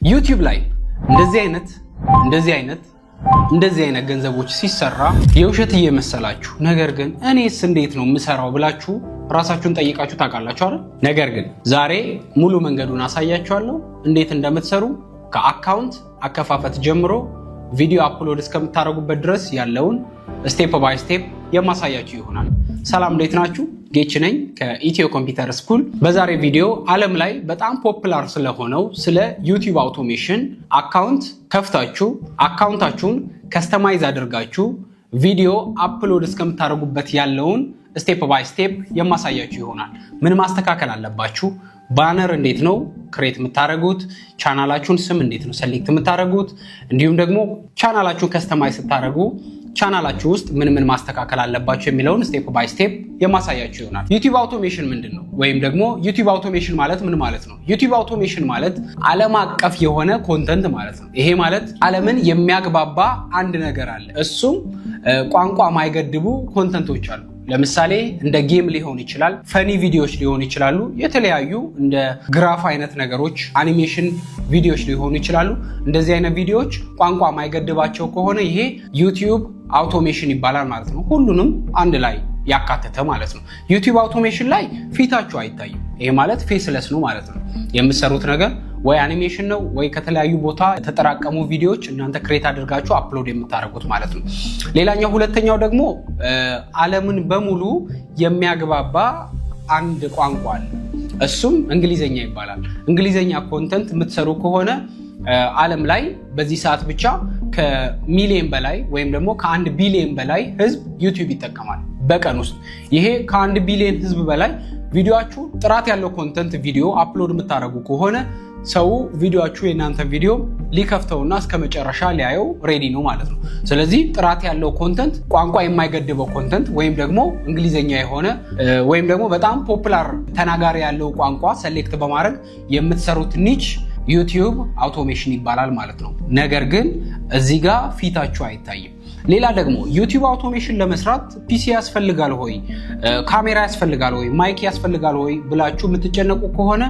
ዩቲዩብ ላይ እንደዚህ አይነት ገንዘቦች ሲሰራ የውሸት እየመሰላችሁ ነገር ግን እኔስ እንዴት ነው የምሰራው ብላችሁ ራሳችሁን ጠይቃችሁ ታውቃላችሁ አይደል? ነገር ግን ዛሬ ሙሉ መንገዱን አሳያችኋለሁ እንዴት እንደምትሰሩ ከአካውንት አከፋፈት ጀምሮ ቪዲዮ አፕሎድ እስከምታደርጉበት ድረስ ያለውን ስቴፕ ባይ ስቴፕ የማሳያችሁ ይሆናል። ሰላም እንዴት ናችሁ? ጌች ነኝ ከኢትዮ ኮምፒውተር ስኩል። በዛሬ ቪዲዮ ዓለም ላይ በጣም ፖፑላር ስለሆነው ስለ ዩቲዩብ አውቶሜሽን አካውንት ከፍታችሁ አካውንታችሁን ከስተማይዝ አድርጋችሁ ቪዲዮ አፕሎድ እስከምታደርጉበት ያለውን ስቴፕ ባይ ስቴፕ የማሳያችሁ ይሆናል። ምን ማስተካከል አለባችሁ? ባነር እንዴት ነው ክሬት የምታደርጉት? ቻናላችሁን ስም እንዴት ነው ሰሌክት የምታደርጉት? እንዲሁም ደግሞ ቻናላችሁን ከስተማይዝ ስታደርጉ ቻናላችሁ ውስጥ ምን ማስተካከል አለባችሁ የሚለውን ስቴፕ ባይ ስቴፕ የማሳያችሁ ይሆናል። ዩቲዩብ አውቶሜሽን ምንድነው? ወይም ደግሞ ዩቲዩብ አውቶሜሽን ማለት ምን ማለት ነው? ዩቲዩብ አውቶሜሽን ማለት ዓለም አቀፍ የሆነ ኮንተንት ማለት ነው። ይሄ ማለት ዓለምን የሚያግባባ አንድ ነገር አለ። እሱም ቋንቋ ማይገድቡ ኮንተንቶች አሉ። ለምሳሌ እንደ ጌም ሊሆን ይችላል፣ ፈኒ ቪዲዮዎች ሊሆኑ ይችላሉ፣ የተለያዩ እንደ ግራፍ አይነት ነገሮች፣ አኒሜሽን ቪዲዮዎች ሊሆኑ ይችላሉ። እንደዚህ አይነት ቪዲዮዎች ቋንቋ ማይገድባቸው ከሆነ ይሄ ዩቲዩብ አውቶሜሽን ይባላል ማለት ነው። ሁሉንም አንድ ላይ ያካተተ ማለት ነው። ዩቲዩብ አውቶሜሽን ላይ ፊታችሁ አይታይም። ይሄ ማለት ፌስለስ ነው ማለት ነው። የምትሰሩት ነገር ወይ አኒሜሽን ነው ወይ ከተለያዩ ቦታ የተጠራቀሙ ቪዲዮዎች እናንተ ክሬት አድርጋችሁ አፕሎድ የምታደርጉት ማለት ነው። ሌላኛው ሁለተኛው ደግሞ ዓለምን በሙሉ የሚያግባባ አንድ ቋንቋ አለ። እሱም እንግሊዘኛ ይባላል። እንግሊዘኛ ኮንተንት የምትሰሩ ከሆነ ዓለም ላይ በዚህ ሰዓት ብቻ ከሚሊዮን በላይ ወይም ደግሞ ከ1 ቢሊዮን በላይ ህዝብ ዩቲዩብ ይጠቀማል በቀን ውስጥ። ይሄ ከ1 ቢሊዮን ህዝብ በላይ ቪዲዮአችሁ ጥራት ያለው ኮንተንት ቪዲዮ አፕሎድ የምታደርጉ ከሆነ ሰው ቪዲዮአችሁ የእናንተን ቪዲዮ ሊከፍተውና እስከ መጨረሻ ሊያየው ሬዲ ነው ማለት ነው። ስለዚህ ጥራት ያለው ኮንተንት፣ ቋንቋ የማይገድበው ኮንተንት ወይም ደግሞ እንግሊዘኛ የሆነ ወይም ደግሞ በጣም ፖፑላር ተናጋሪ ያለው ቋንቋ ሰሌክት በማድረግ የምትሰሩት ኒች ዩቲዩብ አውቶሜሽን ይባላል ማለት ነው። ነገር ግን እዚህ ጋር ፊታችሁ አይታይም። ሌላ ደግሞ ዩቲዩብ አውቶሜሽን ለመስራት ፒሲ ያስፈልጋል ሆይ፣ ካሜራ ያስፈልጋል ሆይ፣ ማይክ ያስፈልጋል ሆይ ብላችሁ የምትጨነቁ ከሆነ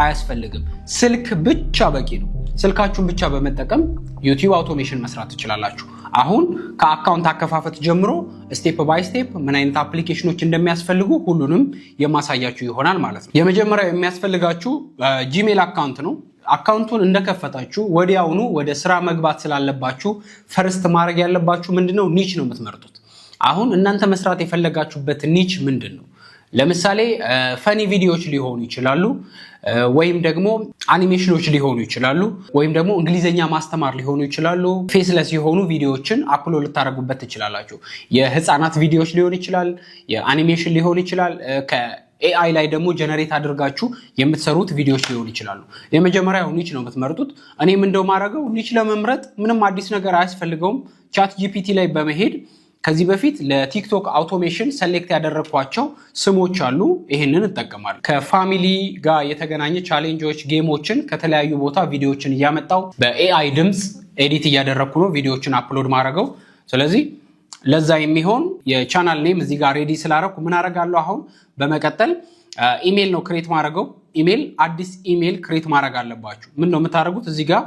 አያስፈልግም። ስልክ ብቻ በቂ ነው። ስልካችሁን ብቻ በመጠቀም ዩቲዩብ አውቶሜሽን መስራት ትችላላችሁ። አሁን ከአካውንት አከፋፈት ጀምሮ ስቴፕ ባይ ስቴፕ ምን አይነት አፕሊኬሽኖች እንደሚያስፈልጉ ሁሉንም የማሳያችሁ ይሆናል ማለት ነው። የመጀመሪያው የሚያስፈልጋችሁ ጂሜል አካውንት ነው። አካውንቱን እንደከፈታችሁ ወዲያውኑ ወደ ስራ መግባት ስላለባችሁ ፈርስት ማድረግ ያለባችሁ ምንድነው? ኒች ነው የምትመርጡት። አሁን እናንተ መስራት የፈለጋችሁበት ኒች ምንድነው? ለምሳሌ ፈኒ ቪዲዮዎች ሊሆኑ ይችላሉ፣ ወይም ደግሞ አኒሜሽኖች ሊሆኑ ይችላሉ፣ ወይም ደግሞ እንግሊዘኛ ማስተማር ሊሆኑ ይችላሉ። ፌስለስ የሆኑ ቪዲዮዎችን አፕሎድ ልታደርጉበት ትችላላችሁ። የህፃናት ቪዲዮዎች ሊሆን ይችላል፣ የአኒሜሽን ሊሆን ይችላል። ከኤአይ ላይ ደግሞ ጀነሬት አድርጋችሁ የምትሰሩት ቪዲዮዎች ሊሆኑ ይችላሉ። የመጀመሪያው ኒች ነው የምትመርጡት። እኔም እንደው ማድረገው ኒች ለመምረጥ ምንም አዲስ ነገር አያስፈልገውም። ቻት ጂፒቲ ላይ በመሄድ ከዚህ በፊት ለቲክቶክ አውቶሜሽን ሰሌክት ያደረግኳቸው ስሞች አሉ። ይህንን እጠቀማለሁ። ከፋሚሊ ጋር የተገናኘ ቻሌንጆች፣ ጌሞችን ከተለያዩ ቦታ ቪዲዮዎችን እያመጣው በኤአይ ድምፅ ኤዲት እያደረግኩ ነው ቪዲዮዎችን አፕሎድ ማድረገው። ስለዚህ ለዛ የሚሆን የቻናል ኔም እዚህ ጋር ሬዲ ስላደረኩ ምን አደርጋለሁ? አሁን በመቀጠል ኢሜል ነው ክሬት ማድረገው። አዲስ ኢሜል ክሬት ማድረግ አለባችሁ። ምን ነው የምታደርጉት? እዚህ ጋር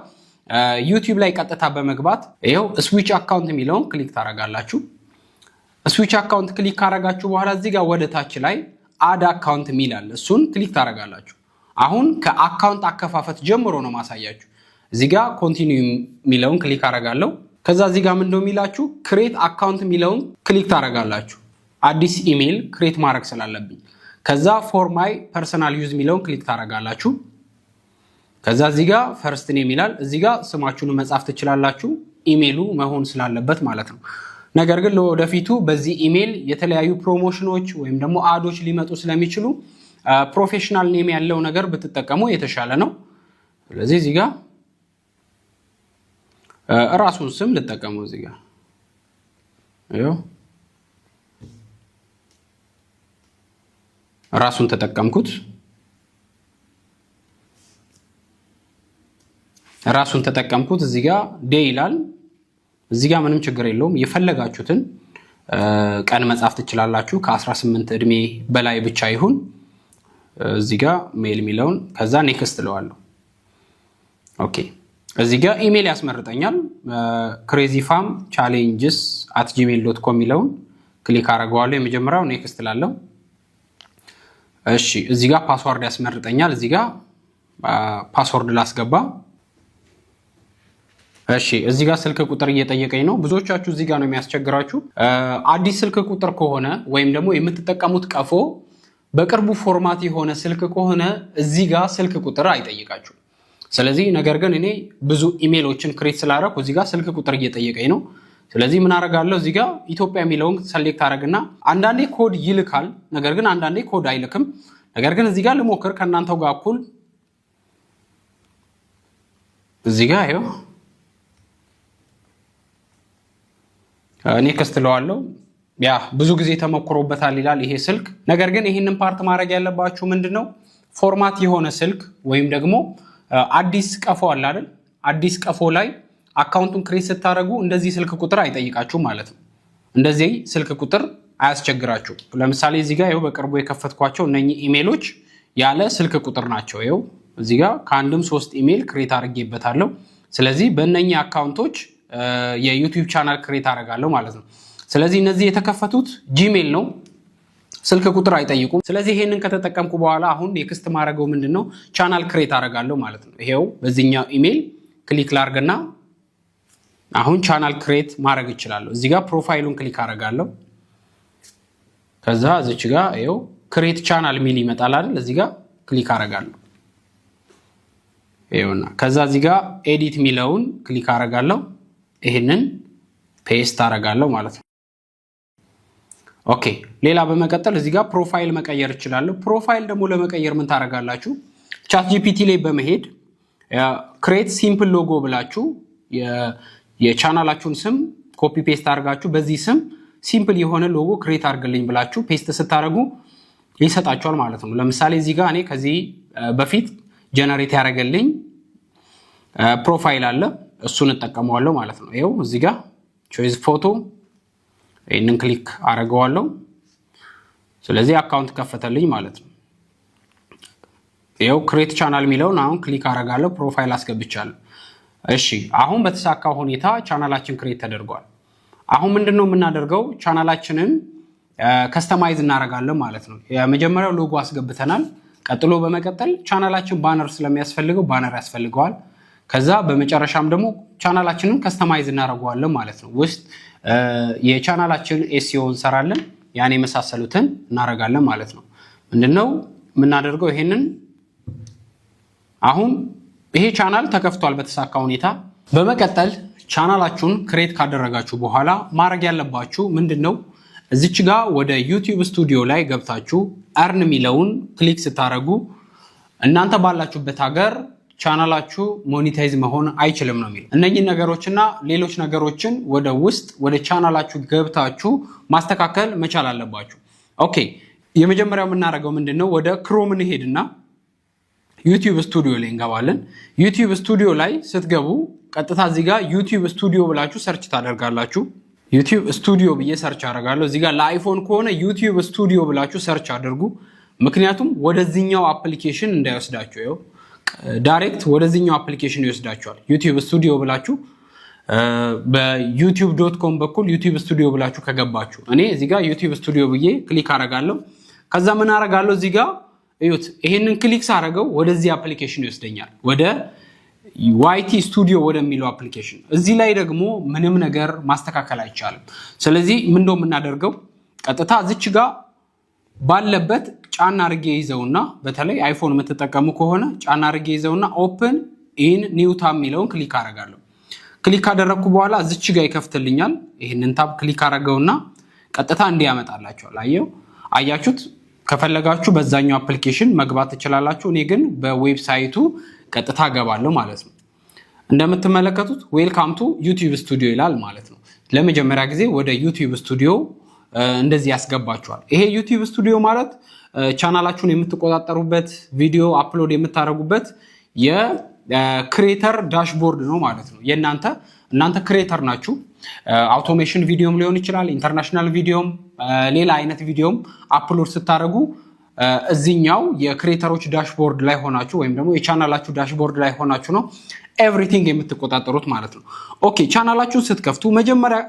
ዩቲዩብ ላይ ቀጥታ በመግባት ይኸው ስዊች አካውንት የሚለውን ክሊክ ታደርጋላችሁ። ስዊች አካውንት ክሊክ ካደረጋችሁ በኋላ እዚህ ጋር ወደ ታች ላይ አድ አካውንት የሚል አለ። እሱን ክሊክ ታደርጋላችሁ። አሁን ከአካውንት አከፋፈት ጀምሮ ነው ማሳያችሁ። እዚህ ጋር ኮንቲኒው የሚለውን ክሊክ አደርጋለሁ። ከዛ እዚህ ጋር ምንድነው የሚላችሁ? ክሬት አካውንት የሚለውን ክሊክ ታደርጋላችሁ። አዲስ ኢሜል ክሬት ማድረግ ስላለብኝ። ከዛ ፎር ማይ ፐርሰናል ዩዝ የሚለውን ክሊክ ታደርጋላችሁ። ከዛ እዚህ ጋር ፈርስት ኔም ይላል። እዚህ ጋር ስማችሁን መጻፍ ትችላላችሁ፣ ኢሜሉ መሆን ስላለበት ማለት ነው። ነገር ግን ለወደፊቱ በዚህ ኢሜል የተለያዩ ፕሮሞሽኖች ወይም ደግሞ አዶች ሊመጡ ስለሚችሉ ፕሮፌሽናል ኔም ያለው ነገር ብትጠቀሙ የተሻለ ነው። ስለዚህ እዚህ ጋር ራሱን ስም ልጠቀሙ። እዚህ ጋር ራሱን ተጠቀምኩት። እዚህ ጋር ዴይ ይላል። እዚህ ጋር ምንም ችግር የለውም። የፈለጋችሁትን ቀን መጻፍ ትችላላችሁ። ከ18 እድሜ በላይ ብቻ ይሁን። እዚህ ጋር ሜል የሚለውን ከዛ ኔክስት እለዋለሁ። ኦኬ እዚህ ጋር ኢሜል ያስመርጠኛል። crazyfarmchallenges@gmail.com የሚለውን ክሊክ አደርገዋለሁ። የመጀመሪያው ኔክስት ላለው። እሺ እዚህ ጋር ፓስወርድ ያስመርጠኛል። እዚህ ጋር ፓስወርድ ላስገባ። እሺ እዚህ ጋር ስልክ ቁጥር እየጠየቀኝ ነው። ብዙዎቻችሁ እዚህ ጋር ነው የሚያስቸግራችሁ። አዲስ ስልክ ቁጥር ከሆነ ወይም ደግሞ የምትጠቀሙት ቀፎ በቅርቡ ፎርማት የሆነ ስልክ ከሆነ እዚህ ጋር ስልክ ቁጥር አይጠይቃችሁ። ስለዚህ ነገር ግን እኔ ብዙ ኢሜሎችን ክሬት ስላደረኩ እዚህ ጋር ስልክ ቁጥር እየጠየቀኝ ነው። ስለዚህ ምን አደርጋለሁ? እዚህ ጋር ኢትዮጵያ የሚለውን ሰሌክት አደርግና አንዳንዴ ኮድ ይልካል፣ ነገር ግን አንዳንዴ ኮድ አይልክም። ነገር ግን እዚህ ጋር ልሞክር ከእናንተው ጋር እኩል። እዚህ ጋር ይኸው ኔክስት እለዋለሁ። ያ ብዙ ጊዜ ተሞክሮበታል ይላል ይሄ ስልክ። ነገር ግን ይህንን ፓርት ማድረግ ያለባችሁ ምንድነው ፎርማት የሆነ ስልክ ወይም ደግሞ አዲስ ቀፎ አለ አይደል? አዲስ ቀፎ ላይ አካውንቱን ክሬት ስታደርጉ እንደዚህ ስልክ ቁጥር አይጠይቃችሁ ማለት ነው። እንደዚህ ስልክ ቁጥር አያስቸግራችሁ። ለምሳሌ እዚህ ጋር ይኸው በቅርቡ የከፈትኳቸው እነኚህ ኢሜሎች ያለ ስልክ ቁጥር ናቸው። ይኸው እዚህ ጋር ከአንድም 3 ኢሜል ክሬት አድርጌበታለሁ። ስለዚህ በእነኚህ አካውንቶች የዩቲዩብ ቻናል ክሬት አደርጋለሁ ማለት ነው። ስለዚህ እነዚህ የተከፈቱት ጂሜል ነው፣ ስልክ ቁጥር አይጠይቁም። ስለዚህ ይሄንን ከተጠቀምኩ በኋላ አሁን ኔክስት ማድረገው ምንድነው ቻናል ክሬት አደርጋለሁ ማለት ነው። ይሄው በዚህኛው ኢሜል ክሊክ ላርግና አሁን ቻናል ክሬት ማድረግ ይችላል። እዚህ ጋር ፕሮፋይሉን ክሊክ አደርጋለሁ። ከዛ እዚች ጋር ይሄው ክሬት ቻናል ሚል ይመጣል አይደል? እዚህ ጋር ክሊክ አደርጋለሁ። ይሄውና ከዛ እዚህ ጋር ኤዲት ሚለውን ክሊክ አደርጋለሁ። ይሄንን ፔስት አደርጋለሁ ማለት ነው። ኦኬ ሌላ በመቀጠል እዚህ ጋር ፕሮፋይል መቀየር እችላለሁ። ፕሮፋይል ደግሞ ለመቀየር ምን ታደርጋላችሁ? ቻት ጂፒቲ ላይ በመሄድ ክሬት ሲምፕል ሎጎ ብላችሁ የቻናላችሁን ስም ኮፒ ፔስት አድርጋችሁ በዚህ ስም ሲምፕል የሆነ ሎጎ ክሬት አድርግልኝ ብላችሁ ፔስት ስታደርጉ ይሰጣችኋል ማለት ነው። ለምሳሌ እዚህ ጋር እኔ ከዚህ በፊት ጀነሬት ያደረገልኝ ፕሮፋይል አለ፣ እሱን እጠቀመዋለሁ ማለት ነው። ይኸው እዚህ ጋር ቾይስ ፎቶ ይህንን ክሊክ አደርገዋለሁ። ስለዚህ አካውንት ከፈተልኝ ማለት ነው። ይኸው ክሬት ቻናል የሚለውን አሁን ክሊክ አደርጋለሁ። ፕሮፋይል አስገብቻለሁ። እሺ አሁን በተሳካ ሁኔታ ቻናላችን ክሬት ተደርጓል። አሁን ምንድነው የምናደርገው? ቻናላችንን ከስተማይዝ እናደርጋለን ማለት ነው። የመጀመሪያው ሎጎ አስገብተናል። ቀጥሎ በመቀጠል ቻናላችን ባነር ስለሚያስፈልገው ባነር ያስፈልገዋል። ከዛ በመጨረሻም ደግሞ ቻናላችንን ከስተማይዝ እናደርገዋለን ማለት ነው። ውስጥ የቻናላችን ኤስኢኦ እንሰራለን፣ ያን የመሳሰሉትን እናደርጋለን ማለት ነው። ምንድነው የምናደርገው? ይሄንን አሁን ይሄ ቻናል ተከፍቷል በተሳካ ሁኔታ። በመቀጠል ቻናላችሁን ክሬት ካደረጋችሁ በኋላ ማድረግ ያለባችሁ ምንድነው? እዚች ጋር ወደ ዩቲዩብ ስቱዲዮ ላይ ገብታችሁ አርን ሚለውን ክሊክ ስታደርጉ እናንተ ባላችሁበት ሀገር ቻናላችሁ ሞኔታይዝ መሆን አይችልም ነው የሚለው። እነኚህ ነገሮችና ሌሎች ነገሮችን ወደ ውስጥ ወደ ቻናላችሁ ገብታችሁ ማስተካከል መቻል አለባችሁ። ኦኬ የመጀመሪያው የምናደርገው ምንድነው? ወደ ክሮም እንሄድና ዩቲዩብ ስቱዲዮ ላይ እንገባለን። ዩቲዩብ ስቱዲዮ ላይ ስትገቡ ቀጥታ እዚህ ጋር ዩቲዩብ ስቱዲዮ ብላችሁ ሰርች ታደርጋላችሁ። ዩቲዩብ ስቱዲዮ ብዬ ሰርች አደርጋለሁ። እዚህ ጋር ለአይፎን ከሆነ ዩቲዩብ ስቱዲዮ ብላችሁ ሰርች አድርጉ። ምክንያቱም ወደዚህኛው አፕሊኬሽን እንዳይወስዳችሁ፣ ይኸው ዳይሬክት ወደዚህኛው አፕሊኬሽን ይወስዳችኋል። ዩቲዩብ ስቱዲዮ ብላችሁ በዩቲዩብ.com በኩል ዩቲዩብ ስቱዲዮ ብላችሁ ከገባችሁ እኔ እዚህ ጋር ዩቲዩብ ስቱዲዮ ብዬ ክሊክ አደርጋለሁ። ከዛ ምን አደርጋለሁ? እዚህ ጋር እዩት። ይሄንን ክሊክ ሳደርገው ወደዚህ አፕሊኬሽን ይወስደኛል፣ ወደ ዋይቲ ስቱዲዮ ወደሚለው አፕሊኬሽን። እዚህ ላይ ደግሞ ምንም ነገር ማስተካከል አይቻልም። ስለዚህ ምንድነው የምናደርገው? ቀጥታ እዚች ጋር ባለበት ጫና አድርጌ ይዘውና በተለይ አይፎን የምትጠቀሙ ከሆነ ጫና አድርጌ ይዘውና ኦፕን ኢን ኒው ታብ የሚለውን ክሊክ አደርጋለሁ። ክሊክ ካደረግኩ በኋላ እዚች ጋር ይከፍትልኛል። ይህንን ታብ ክሊክ አደረገውና ቀጥታ እንዲያመጣላችኋል። አያችሁት? ከፈለጋችሁ በዛኛው አፕሊኬሽን መግባት ትችላላችሁ። እኔ ግን በዌብሳይቱ ቀጥታ ገባለሁ ማለት ነው። እንደምትመለከቱት ዌልካም ቱ ዩቲዩብ ስቱዲዮ ይላል ማለት ነው። ለመጀመሪያ ጊዜ ወደ ዩቲዩብ ስቱዲዮ እንደዚህ ያስገባችኋል። ይሄ ዩቲዩብ ስቱዲዮ ማለት ቻናላችሁን የምትቆጣጠሩበት፣ ቪዲዮ አፕሎድ የምታደርጉበት የክሬተር ዳሽቦርድ ነው ማለት ነው። እናንተ ክሬተር ናችሁ። አውቶሜሽን ቪዲዮም ሊሆን ይችላል፣ ኢንተርናሽናል ቪዲዮም፣ ሌላ አይነት ቪዲዮም አፕሎድ ስታደርጉ እዚህኛው የክሬተሮች ዳሽቦርድ ላይ ሆናችሁ ወይም ደግሞ የቻናላችሁ ዳሽቦርድ ላይ ሆናችሁ ነው ኤቭሪቲንግ የምትቆጣጠሩት ማለት ነው። ኦኬ ቻናላችሁን ስትከፍቱ መጀመሪያ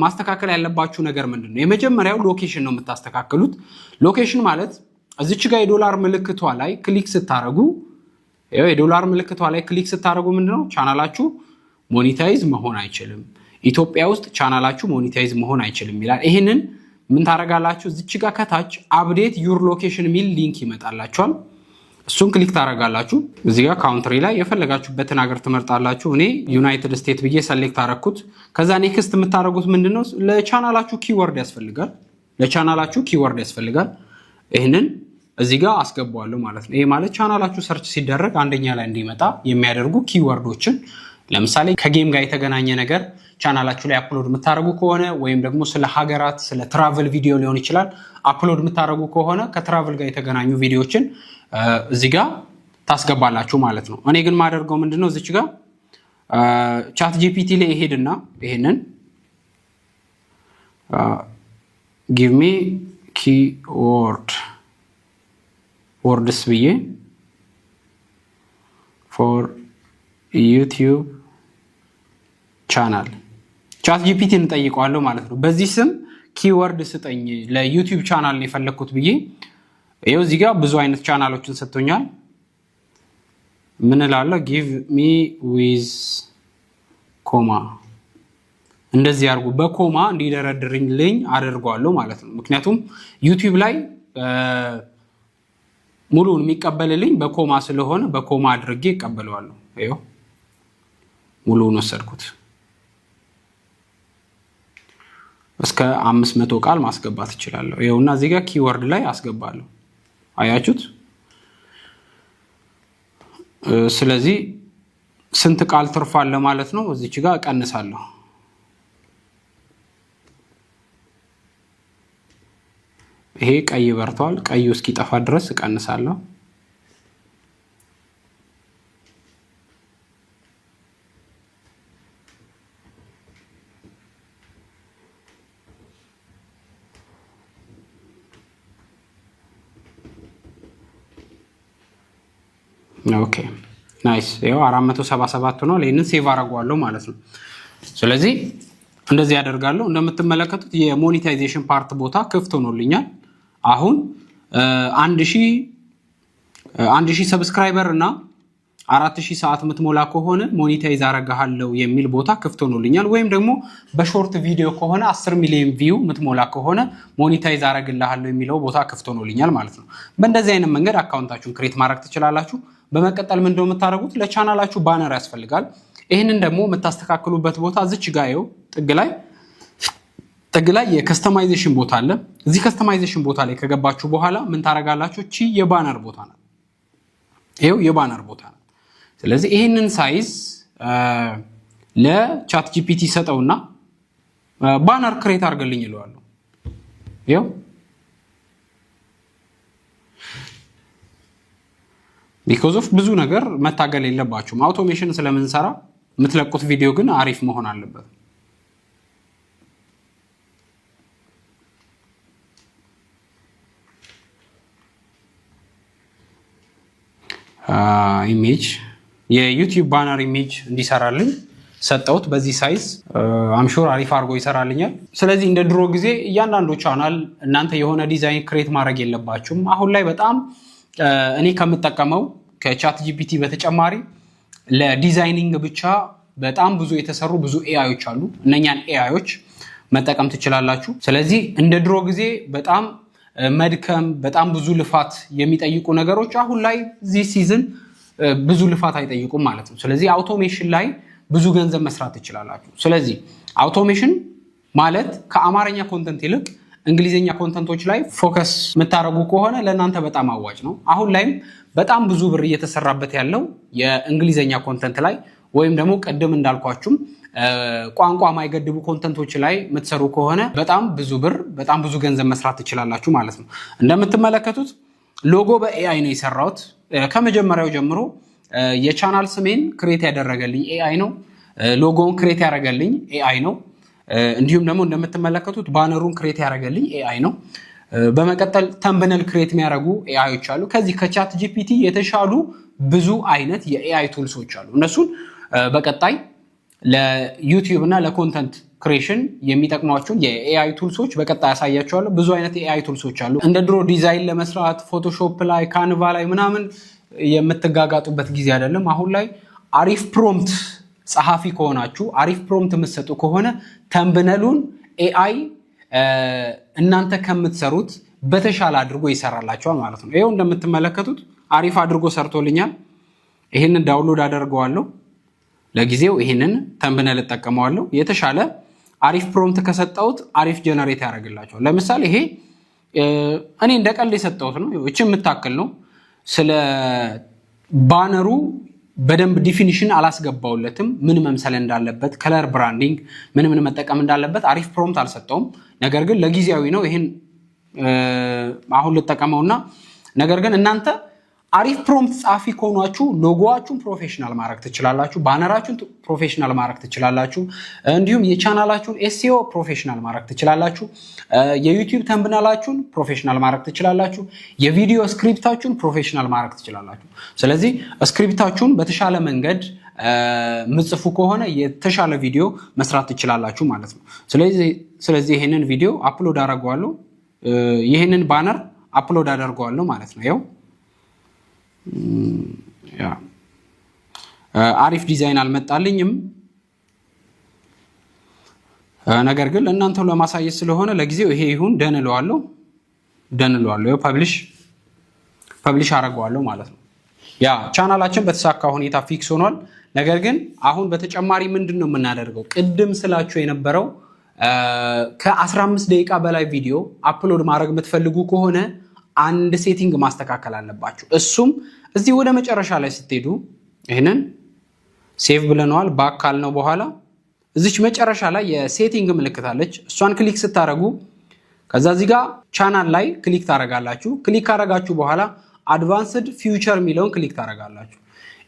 ማስተካከል ያለባችሁ ነገር ምንድነው? የመጀመሪያው ሎኬሽን ነው የምታስተካክሉት። ሎኬሽን ማለት እዚች ጋር የዶላር ምልክቷ ላይ ክሊክ ስታረጉ የዶላር ምልክቷ ላይ ክሊክ ስታረጉ ምንድነው ቻናላችሁ ሞኔታይዝ መሆን አይችልም፣ ኢትዮጵያ ውስጥ ቻናላችሁ ሞኔታይዝ መሆን አይችልም ይላል። ይሄንን ምን ታረጋላችሁ? እዚች ጋር ከታች አፕዴት ዩር ሎኬሽን ሚል ሊንክ ይመጣላችኋል። እሱን ክሊክ ታረጋላችሁ። እዚህ ጋር ካውንትሪ ላይ የፈለጋችሁበትን ሀገር ትመርጣላችሁ። እኔ ዩናይትድ ስቴትስ ብዬ ሰሌክት አረኩት። ከዛ ኔክስት የምታረጉት ምንድነው? ለቻናላችሁ ኪወርድ ያስፈልጋል። ይህንን እዚህ ጋር አስገባዋለሁ ማለት ነው። ይሄ ማለት ቻናላችሁ ሰርች ሲደረግ አንደኛ ላይ እንዲመጣ የሚያደርጉ ኪወርዶችን ለምሳሌ ከጌም ጋር የተገናኘ ነገር ቻናላችሁ ላይ አፕሎድ የምታደርጉ ከሆነ ወይም ደግሞ ስለ ሀገራት ስለ ትራቨል ቪዲዮ ሊሆን ይችላል አፕሎድ የምታደርጉ ከሆነ ከትራቨል ጋር የተገናኙ ቪዲዮዎችን እዚህ ጋር ታስገባላችሁ ማለት ነው። እኔ ግን ማደርገው ምንድነው እዚች ጋር ቻት ጂፒቲ ላይ ይሄድና ይሄንን ጊቭ ሚ ወርድስ ብዬ ፎር ዩቲዩብ ቻናል ቻት ጂፒቲ እንጠይቀዋለሁ ማለት ነው። በዚህ ስም ኪወርድ ስጠኝ ለዩቲዩብ ቻናል ነው የፈለኩት ብዬ ይሄው እዚህ ጋር ብዙ አይነት ቻናሎችን ሰጥቶኛል። ምን እላለሁ? ጊቭ ሚ ዊዝ ኮማ እንደዚህ አድርጉ በኮማ እንዲደረድርልኝ አደርገዋለሁ ማለት ነው። ምክንያቱም ዩቲዩብ ላይ ሙሉን የሚቀበልልኝ በኮማ ስለሆነ በኮማ አድርጌ እቀበለዋለሁ። ይሄው ሙሉውን ወሰድኩት። እስከ 500 ቃል ማስገባት እችላለሁ። ይሄውና እዚህ ጋር ኪወርድ ላይ አስገባለሁ። አያችሁት? ስለዚህ ስንት ቃል ትርፋለ ማለት ነው። እዚች ጋር እቀንሳለሁ። ይሄ ቀይ በርቷል። ቀዩ እስኪጠፋ ድረስ እቀንሳለሁ። ኦኬ ናይስ። ይሄው 477 ነው። ለይንን ሴቭ አደርጋለሁ ማለት ነው። ስለዚህ እንደዚህ ያደርጋለሁ። እንደምትመለከቱት የሞኔታይዜሽን ፓርት ቦታ ክፍት ሆኖልኛል። አሁን 1000 ሰብስክራይበር እና 4000 ሰዓት የምትሞላ ከሆነ ሞኔታይዝ አረጋለሁ የሚል ቦታ ክፍት ሆኖልኛል። ወይም ደግሞ በሾርት ቪዲዮ ከሆነ 10 ሚሊዮን ቪው የምትሞላ ከሆነ ሞኔታይዝ አረጋለሁ የሚለው ቦታ ክፍት ሆኖልኛል ማለት ነው። በእንደዚህ አይነት መንገድ አካውንታችሁን ክሬት ማድረግ ትችላላችሁ። በመቀጠል ምንድነው የምታደርጉት? ለቻናላችሁ ባነር ያስፈልጋል። ይህንን ደግሞ የምታስተካክሉበት ቦታ እዚች ጋር ይኸው ጥግ ላይ የከስተማይዜሽን ቦታ አለ። እዚህ ከስተማይዜሽን ቦታ ላይ ከገባችሁ በኋላ ምን ታረጋላችሁ? እቺ የባነር ቦታ ናት። ይኸው የባነር ቦታ ናት። ስለዚህ ይህንን ሳይዝ ለቻት ጂፒቲ ሰጠውና ባነር ክሬት አድርገልኝ ይለዋለሁ። ይኸው ቢኮዝ ኦፍ ብዙ ነገር መታገል የለባችሁም። አውቶሜሽን ስለምንሰራ የምትለቁት ቪዲዮ ግን አሪፍ መሆን አለበት። ኢሜጅ የዩቲዩብ ባነር ኢሜጅ እንዲሰራልኝ ሰጠውት። በዚህ ሳይዝ አምሹር አሪፍ አድርጎ ይሰራልኛል። ስለዚህ እንደ ድሮ ጊዜ እያንዳንዱ ቻናል እናንተ የሆነ ዲዛይን ክሬት ማድረግ የለባችሁም። አሁን ላይ በጣም እኔ ከምጠቀመው ከቻት ጂፒቲ በተጨማሪ ለዲዛይኒንግ ብቻ በጣም ብዙ የተሰሩ ብዙ ኤአዮች አሉ። እነኛን ኤአዮች መጠቀም ትችላላችሁ። ስለዚህ እንደ ድሮ ጊዜ በጣም መድከም በጣም ብዙ ልፋት የሚጠይቁ ነገሮች አሁን ላይ እዚህ ሲዝን ብዙ ልፋት አይጠይቁም ማለት ነው። ስለዚህ አውቶሜሽን ላይ ብዙ ገንዘብ መስራት ትችላላችሁ። ስለዚህ አውቶሜሽን ማለት ከአማርኛ ኮንተንት ይልቅ እንግሊዝኛ ኮንተንቶች ላይ ፎከስ የምታደርጉ ከሆነ ለእናንተ በጣም አዋጭ ነው። አሁን ላይም በጣም ብዙ ብር እየተሰራበት ያለው የእንግሊዝኛ ኮንተንት ላይ ወይም ደግሞ ቅድም እንዳልኳችሁም ቋንቋ ማይገድቡ ኮንተንቶች ላይ የምትሰሩ ከሆነ በጣም ብዙ ብር በጣም ብዙ ገንዘብ መስራት ትችላላችሁ ማለት ነው። እንደምትመለከቱት ሎጎ በኤአይ ነው የሰራሁት። ከመጀመሪያው ጀምሮ የቻናል ስሜን ክሬት ያደረገልኝ ኤአይ ነው። ሎጎውን ክሬት ያደረገልኝ ኤአይ ነው። እንዲሁም ደግሞ እንደምትመለከቱት ባነሩን ክሬት ያደረገልኝ ኤአይ ነው። በመቀጠል ተምብነል ክሬት የሚያደርጉ ኤአዮች አሉ። ከዚህ ከቻት ጂፒቲ የተሻሉ ብዙ አይነት የኤአይ ቱልሶች አሉ። እነሱን በቀጣይ ለዩቲዩብ እና ለኮንተንት ክሬሽን የሚጠቅሟቸውን የኤአይ ቱልሶች በቀጣይ ያሳያቸዋለሁ። ብዙ አይነት የኤአይ ቱልሶች አሉ። እንደ ድሮ ዲዛይን ለመስራት ፎቶሾፕ ላይ ካንቫ ላይ ምናምን የምትጋጋጡበት ጊዜ አይደለም። አሁን ላይ አሪፍ ፕሮምፕት ጸሐፊ ከሆናችሁ አሪፍ ፕሮምፕት የምትሰጡ ከሆነ ተምብነሉን ኤአይ እናንተ ከምትሰሩት በተሻለ አድርጎ ይሰራላችኋል ማለት ነው። ይሄው እንደምትመለከቱት አሪፍ አድርጎ ሰርቶልኛል። ይሄንን ዳውንሎድ አደርገዋለሁ። ለጊዜው ይሄንን ተምብነል እጠቀመዋለሁ። የተሻለ አሪፍ ፕሮምፕት ከሰጠሁት አሪፍ ጀነሬት ያደርግላችኋል። ለምሳሌ ይሄ እኔ እንደቀልድ የሰጠሁት ነው። እቺ የምታክል ነው። ስለ ባነሩ በደንብ ዲፊኒሽን አላስገባውለትም። ምን መምሰል እንዳለበት፣ ከለር ብራንዲንግ ምን መጠቀም እንዳለበት አሪፍ ፕሮምፕት አልሰጠውም። ነገር ግን ለጊዜያዊ ነው። ይሄን አሁን ልጠቀመውና ነገር ግን እናንተ አሪፍ ፕሮምፕት ጻፊ ከሆናችሁ ሎጎዋችሁን ፕሮፌሽናል ማድረግ ትችላላችሁ። ባነራችሁን ፕሮፌሽናል ማድረግ ትችላላችሁ። እንዲሁም የቻናላችሁን ኤስኢኦ ፕሮፌሽናል ማድረግ ትችላላችሁ። የዩቲዩብ ተምብናላችሁን ፕሮፌሽናል ማድረግ ትችላላችሁ። የቪዲዮ ስክሪፕታችሁን ፕሮፌሽናል ማድረግ ትችላላችሁ። ስለዚህ ስክሪፕታችሁን በተሻለ መንገድ ምጽፉ ከሆነ የተሻለ ቪዲዮ መስራት ትችላላችሁ ማለት ነው። ስለዚህ ይሄንን ቪዲዮ አፕሎድ አደርገዋለሁ። ይሄንን ባነር አፕሎድ አደርገዋለሁ ማለት ነው። ያው አሪፍ ዲዛይን አልመጣልኝም። ነገር ግን ለእናንተው ለማሳየት ስለሆነ ለጊዜው ይሄ ይሁን ደንለዋለሁ። ያው ፐብሊሽ አደርገዋለሁ ማለት ነው። ያ ቻናላችን በተሳካ ሁኔታ ፊክስ ሆኗል። ነገር ግን አሁን በተጨማሪ ምንድነው የምናደርገው? ቅድም ስላችሁ የነበረው ከ15 ደቂቃ በላይ ቪዲዮ አፕሎድ ማድረግ የምትፈልጉ ከሆነ አንድ ሴቲንግ ማስተካከል አለባችሁ። እሱም እዚህ ወደ መጨረሻ ላይ ስትሄዱ ይሄንን ሴቭ ብለነዋል። ባክ ካልነው በኋላ እዚች መጨረሻ ላይ የሴቲንግ ምልክት አለች። እሷን ክሊክ ስታደርጉ ከዛ እዚህ ጋር ቻናል ላይ ክሊክ ታደርጋላችሁ። ክሊክ ካደረጋችሁ በኋላ አድቫንስድ ፊውቸር የሚለውን ክሊክ ታደርጋላችሁ።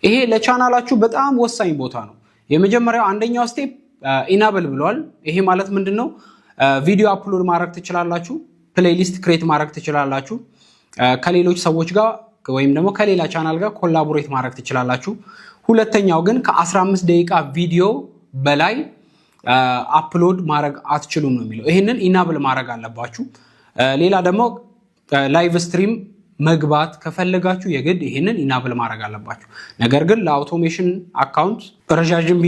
ይሄ ለቻናላችሁ በጣም ወሳኝ ቦታ ነው። የመጀመሪያው አንደኛው ስቴፕ ኢናብል ብሏል። ይሄ ማለት ምንድነው? ቪዲዮ አፕሎድ ማድረግ ትችላላችሁ። ፕሌሊስት ክሬት ማድረግ ትችላላችሁ። ከሌሎች ሰዎች ጋር ወይም ደግሞ ከሌላ ቻናል ጋር ኮላቦሬት ማድረግ ትችላላችሁ። ሁለተኛው ግን ከ15 ደቂቃ ቪዲዮ በላይ አፕሎድ ማድረግ አትችሉም ነው የሚለው። ይህንን ኢናብል ማድረግ አለባችሁ። ሌላ ደግሞ ላይቭ ስትሪም መግባት ከፈለጋችሁ የግድ ይህንን ኢናብል ማድረግ አለባችሁ። ነገር ግን ለአውቶሜሽን አካውንት ረዣዥም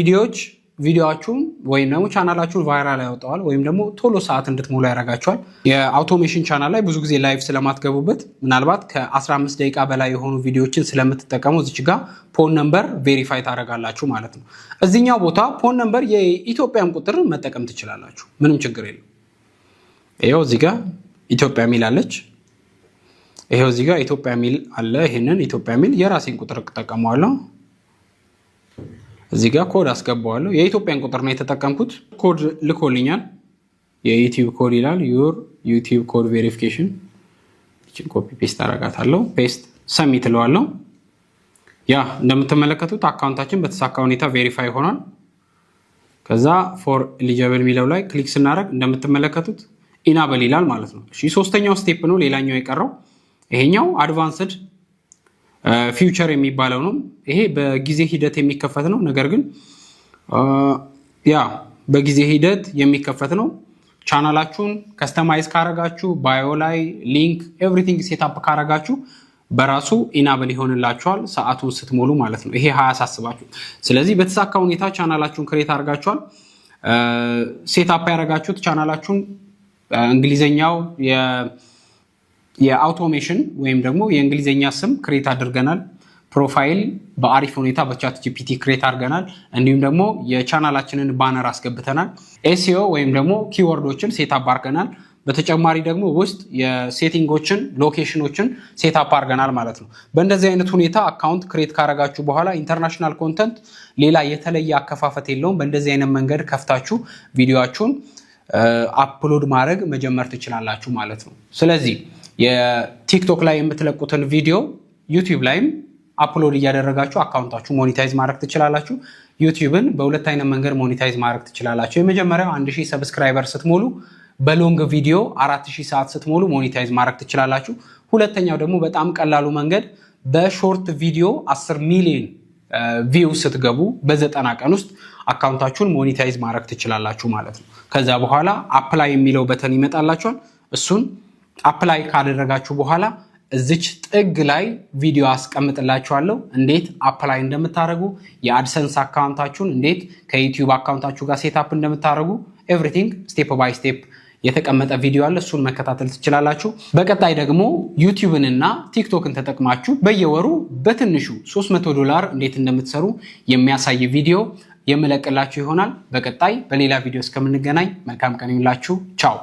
ቪዲዮአችሁን ወይም ደግሞ ቻናላችሁን ቫይራል ያወጣዋል ወይም ደግሞ ቶሎ ሰዓት እንድትሞላ ያደርጋችኋል። የአውቶሜሽን ቻናል ላይ ብዙ ጊዜ ላይቭ ስለማትገቡበት ምናልባት ከ15 ደቂቃ በላይ የሆኑ ቪዲዮዎችን ስለምትጠቀሙ እዚች ጋር ፖን ነምበር ቬሪፋይ ታደርጋላችሁ ማለት ነው። እዚኛው ቦታ ፖን ነምበር የኢትዮጵያን ቁጥር መጠቀም ትችላላችሁ። ምንም ችግር የለም። ይኸው እዚህ ጋር ኢትዮጵያ ሚል አለች። ይኸው እዚህ ጋር ኢትዮጵያ ሚል አለ። ይሄንን ኢትዮጵያ ሚል የራሴን ቁጥር እጠቀመዋለሁ። እዚህ ጋር ኮድ አስገባዋለሁ። የኢትዮጵያን ቁጥር ነው የተጠቀምኩት። ኮድ ልኮልኛል። የዩቲዩብ ኮድ ይላል። ዩር ዩቲዩብ ኮድ ቬሪፊኬሽን። እቺን ኮፒ ፔስት አደርጋታለሁ። ፔስት ሰሚት እለዋለሁ። ያ እንደምትመለከቱት አካውንታችን በተሳካ ሁኔታ ቬሪፋይ ሆኗል። ከዛ ፎር ኤሊጂብል የሚለው ላይ ክሊክ ስናደርግ እንደምትመለከቱት ኢናብል ይላል ማለት ነው። እሺ ሶስተኛው ስቴፕ ነው ሌላኛው የቀረው። ይሄኛው አድቫንስድ ፊውቸር የሚባለው ነው። ይሄ በጊዜ ሂደት የሚከፈት ነው። ነገር ግን በጊዜ ሂደት የሚከፈት ነው። ቻናላችሁን ከስተማይዝ ካረጋችሁ ባዮ ላይ ሊንክ ኤቭሪቲንግ ሴትአፕ ካረጋችሁ በራሱ ኢናብል ይሆንላችኋል ሰዓቱን ስትሞሉ ማለት ነው። ይሄ አያሳስባችሁ። ስለዚህ በተሳካ ሁኔታ ቻናላችሁን ክሬት አድርጋችኋል። ሴትአፕ ያደረጋችሁት ቻናላችሁን እንግሊዘኛው የአውቶሜሽን ወይም ደግሞ የእንግሊዝኛ ስም ክሬት አድርገናል። ፕሮፋይል በአሪፍ ሁኔታ በቻት ጂፒቲ ክሬት አድርገናል። እንዲሁም ደግሞ የቻናላችንን ባነር አስገብተናል። ኤስኢኦ ወይም ደግሞ ኪወርዶችን ሴትአፕ አድርገናል። በተጨማሪ ደግሞ ውስጥ የሴቲንጎችን ሎኬሽኖችን ሴትአፕ አድርገናል ማለት ነው። በእንደዚህ አይነት ሁኔታ አካውንት ክሬት ካረጋችሁ በኋላ ኢንተርናሽናል ኮንተንት ሌላ የተለየ አከፋፈት የለውም። በእንደዚህ አይነት መንገድ ከፍታችሁ ቪዲዮአችሁን አፕሎድ ማድረግ መጀመር ትችላላችሁ ማለት ነው። ስለዚህ የቲክቶክ ላይ የምትለቁትን ቪዲዮ ዩቲዩብ ላይም አፕሎድ እያደረጋችሁ አካውንታችሁ ሞኔታይዝ ማድረግ ትችላላችሁ። ዩቲዩብን በሁለት አይነት መንገድ ሞኔታይዝ ማድረግ ትችላላችሁ። የመጀመሪያው 1000 ሰብስክራይበር ስትሞሉ በሎንግ ቪዲዮ 4000 ሰዓት ስትሞሉ ሞኔታይዝ ማድረግ ትችላላችሁ። ሁለተኛው ደግሞ በጣም ቀላሉ መንገድ በሾርት ቪዲዮ 10 ሚሊዮን ቪው ስትገቡ በ90 ቀን ውስጥ አካውንታችሁን ሞኔታይዝ ማድረግ ትችላላችሁ ማለት ነው። ከዛ በኋላ አፕላይ የሚለው በተን ይመጣላችኋል። እሱን አፕላይ ካደረጋችሁ በኋላ እዚች ጥግ ላይ ቪዲዮ አስቀምጥላችኋለሁ እንዴት አፕላይ እንደምታደርጉ፣ የአድሰንስ አካውንታችሁን እንዴት ከዩቲዩብ አካውንታችሁ ጋር ሴትአፕ እንደምታደርጉ ኤቭሪቲንግ ስቴፕ ባይ ስቴፕ የተቀመጠ ቪዲዮ አለ። እሱን መከታተል ትችላላችሁ። በቀጣይ ደግሞ ዩቲዩብን እና ቲክቶክን ተጠቅማችሁ በየወሩ በትንሹ $300 እንዴት እንደምትሰሩ የሚያሳይ ቪዲዮ የምለቅላችሁ ይሆናል። በቀጣይ በሌላ ቪዲዮ እስከምንገናኝ መልካም ቀን ይሁንላችሁ። ቻው።